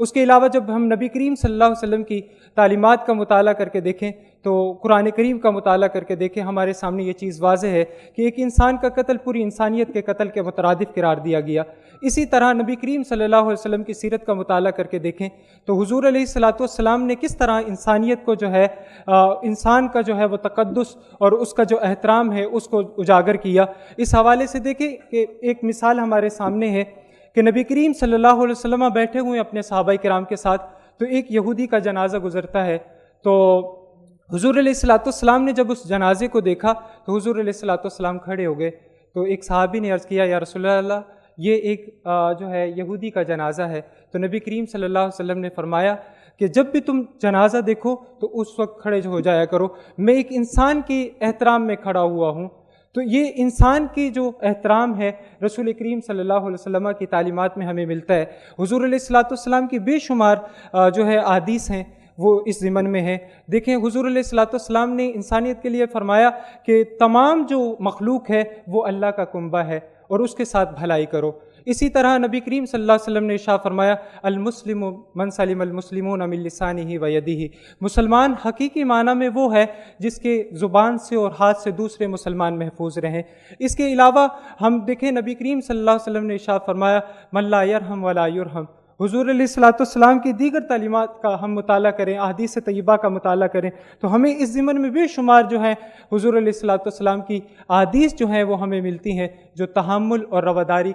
اس کے علاوہ جب ہم نبی کریم صلی اللہ علیہ وسلم کی تعلیمات کا مطالعہ کر کے دیکھیں تو قرآن کریم کا مطالعہ کر کے دیکھیں، ہمارے سامنے یہ چیز واضح ہے کہ ایک انسان کا قتل پوری انسانیت کے قتل کے مترادف قرار دیا گیا۔ اسی طرح نبی کریم صلی اللہ علیہ وسلم کی سیرت کا مطالعہ کر کے دیکھیں تو حضور علیہ الصلوۃ والسلام نے کس طرح انسانیت کو جو ہے انسان کا جو ہے وہ تقدس اور اس کا جو احترام ہے اس کو اجاگر کیا۔ اس حوالے سے دیکھیں کہ ایک مثال ہمارے سامنے ہے کہ نبی کریم صلی اللہ علیہ وسلم بیٹھے ہوئے اپنے صحابہ کرام کے ساتھ، تو ایک یہودی کا جنازہ گزرتا ہے، تو حضور علیہ الصلوۃ والسلام نے جب اس جنازے کو دیکھا تو حضور علیہ الصلوۃ والسلام کھڑے ہو گئے، تو ایک صحابی نے عرض کیا، یا رسول اللہ یہ ایک جو ہے یہودی کا جنازہ ہے۔ تو نبی کریم صلی اللہ علیہ وسلم نے فرمایا کہ جب بھی تم جنازہ دیکھو تو اس وقت کھڑے ہو جایا کرو، میں ایک انسان کے احترام میں کھڑا ہوا ہوں۔ تو یہ انسان کی جو احترام ہے رسول کریم صلی اللہ علیہ وسلم کی تعلیمات میں ہمیں ملتا ہے۔ حضور علیہ الصلوۃ والسلام کی بے شمار جو ہے احادیث ہیں وہ اس ضمن میں ہیں۔ دیکھیں حضور علیہ الصلوۃ والسلام نے انسانیت کے لیے فرمایا کہ تمام جو مخلوق ہے وہ اللہ کا کنبہ ہے اور اس کے ساتھ بھلائی کرو۔ اسی طرح نبی کریم صلی اللہ علیہ وسلم نے ارشاد فرمایا، المسلم من سلم المسلمون من لسانہ و یدہ، مسلمان حقیقی معنی میں وہ ہے جس کے زبان سے اور ہاتھ سے دوسرے مسلمان محفوظ رہیں۔ اس کے علاوہ ہم دیکھیں نبی کریم صلی اللہ علیہ وسلم نے ارشاد فرمایا، من لا یرحم ولا یرحم۔ حضور علیہ الصلوۃ والسلام کی دیگر تعلیمات کا ہم مطالعہ کریں، احادیث طیبہ کا مطالعہ کریں تو ہمیں اس ضمن میں بے شمار جو ہیں حضور علیہ الصلوۃ والسلام کی احادیث جو ہیں وہ ہمیں ملتی ہیں جو تحمل اور رواداری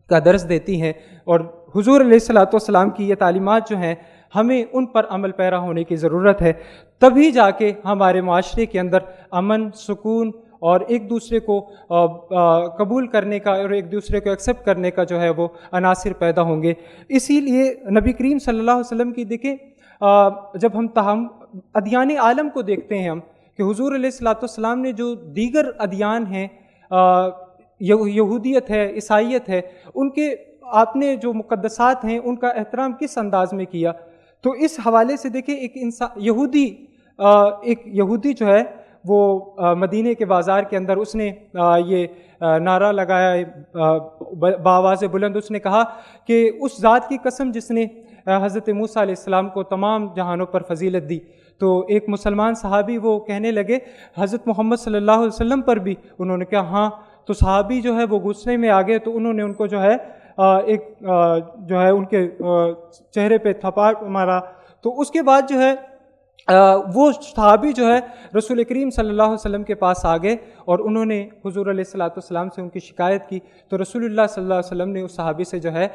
کا درس دیتی ہیں، اور حضور علیہ الصلوۃ والسلام کی یہ تعلیمات جو ہیں ہمیں ان پر عمل پیرا ہونے کی ضرورت ہے، تبھی جا کے ہمارے معاشرے کے اندر امن، سکون اور ایک دوسرے کو قبول کرنے کا اور ایک دوسرے کو ایکسیپٹ کرنے کا جو ہے وہ عناصر پیدا ہوں گے۔ اسی لیے نبی کریم صلی اللہ علیہ وسلم کی دیکھیں جب ہم ادیان عالم کو دیکھتے ہیں ہم کہ حضور علیہ الصلوۃ والسلام نے جو دیگر ادیان ہیں، یہودیت ہے، عیسائیت ہے، ان کے آپ نے جو مقدسات ہیں ان کا احترام کس انداز میں کیا۔ تو اس حوالے سے دیکھیں ایک یہودی جو ہے وہ مدینے کے بازار کے اندر اس نے یہ نعرہ لگایا بآواز بلند، اس نے کہا کہ اس ذات کی قسم جس نے حضرت موسیٰ علیہ السلام کو تمام جہانوں پر فضیلت دی۔ تو ایک مسلمان صحابی وہ کہنے لگے حضرت محمد صلی اللہ علیہ وسلم پر بھی؟ انہوں نے کہا ہاں۔ تو صحابی جو ہے وہ غصے میں آ گئے، تو انہوں نے ان کو جو ہے ایک جو ہے ان کے چہرے پہ تھپاڑ مارا۔ تو اس کے بعد جو ہے وہ صحابی جو ہے رسول کریم صلی اللہ علیہ وسلم کے پاس آ گئے اور انہوں نے حضور علیہ الصلوۃ والسلام سے ان کی شکایت کی، تو رسول اللہ صلی اللہ علیہ وسلم نے اس صحابی سے جو ہے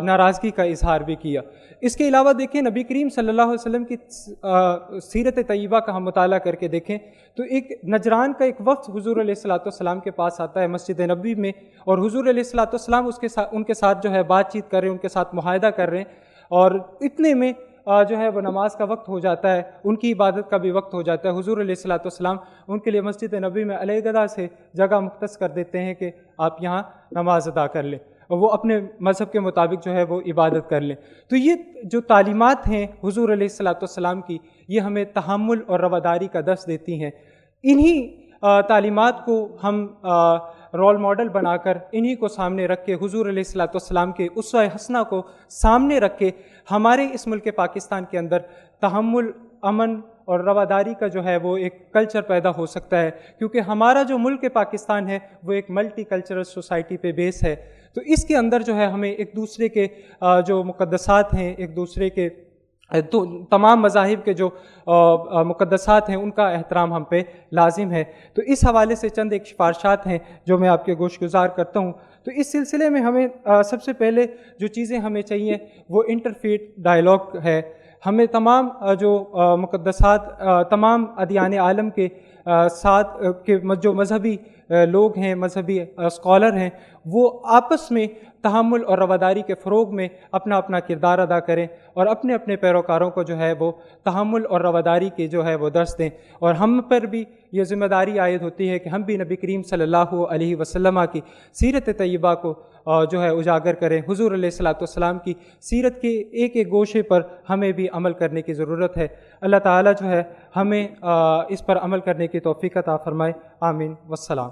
ناراضگی کا اظہار بھی کیا۔ اس کے علاوہ دیکھیں نبی کریم صلی اللہ علیہ وسلم کی سیرت طیبہ کا ہم مطالعہ کر کے دیکھیں تو ایک نجران کا ایک وفد حضور علیہ الصلوۃ والسلام کے پاس آتا ہے مسجد نبوی میں، اور حضور علیہ الصلوۃ والسلام ان کے ساتھ جو ہے بات چیت کر رہے ہیں، ان کے ساتھ معاہدہ کر رہے ہیں، اور اتنے میں جو ہے وہ نماز کا وقت ہو جاتا ہے، ان کی عبادت کا بھی وقت ہو جاتا ہے۔ حضور علیہ الصلوۃ والسلام ان کے لیے مسجد نبوی میں علیحدہ سے جگہ مختص کر دیتے ہیں کہ آپ یہاں نماز ادا کر لیں اور وہ اپنے مذہب کے مطابق جو ہے وہ عبادت کر لیں۔ تو یہ جو تعلیمات ہیں حضور علیہ الصلوۃ والسلام کی، یہ ہمیں تحمل اور رواداری کا درس دیتی ہیں۔ انہی تعلیمات کو ہم رول ماڈل بنا کر، انہی کو سامنے رکھ کے، حضور علیہ الصلوۃ والسلام کے اسوہ حسنہ کو سامنے رکھ کے ہمارے اس ملک پاکستان کے اندر تحمل، امن اور رواداری کا جو ہے وہ ایک کلچر پیدا ہو سکتا ہے، کیونکہ ہمارا جو ملک پاکستان ہے وہ ایک ملٹی کلچرل سوسائٹی پہ بیس ہے۔ تو اس کے اندر جو ہے ہمیں ایک دوسرے کے جو مقدسات ہیں، ایک دوسرے کے تمام مذاہب کے جو مقدسات ہیں ان کا احترام ہم پہ لازم ہے۔ تو اس حوالے سے چند ایک سفارشات ہیں جو میں آپ کے گوش گزار کرتا ہوں۔ تو اس سلسلے میں ہمیں سب سے پہلے جو چیزیں ہمیں چاہیے وہ انٹرفیتھ ڈائلاگ ہے۔ ہمیں تمام جو مقدسات، تمام ادیان عالم کے ساتھ کے جو مذہبی لوگ ہیں، مذہبی اسکالر ہیں، وہ آپس میں تحمل اور رواداری کے فروغ میں اپنا اپنا کردار ادا کریں اور اپنے اپنے پیروکاروں کو جو ہے وہ تحمل اور رواداری کے جو ہے وہ درس دیں، اور ہم پر بھی یہ ذمہ داری عائد ہوتی ہے کہ ہم بھی نبی کریم صلی اللہ علیہ وسلم کی سیرت طیبہ کو جو ہے اجاگر کریں۔ حضور علیہ الصلوۃ والسلام کی سیرت کے ایک ایک گوشے پر ہمیں بھی عمل کرنے کی ضرورت ہے۔ اللہ تعالیٰ جو ہے ہمیں اس پر عمل کرنے کی توفیق عطا فرمائے۔ آمین والسلام۔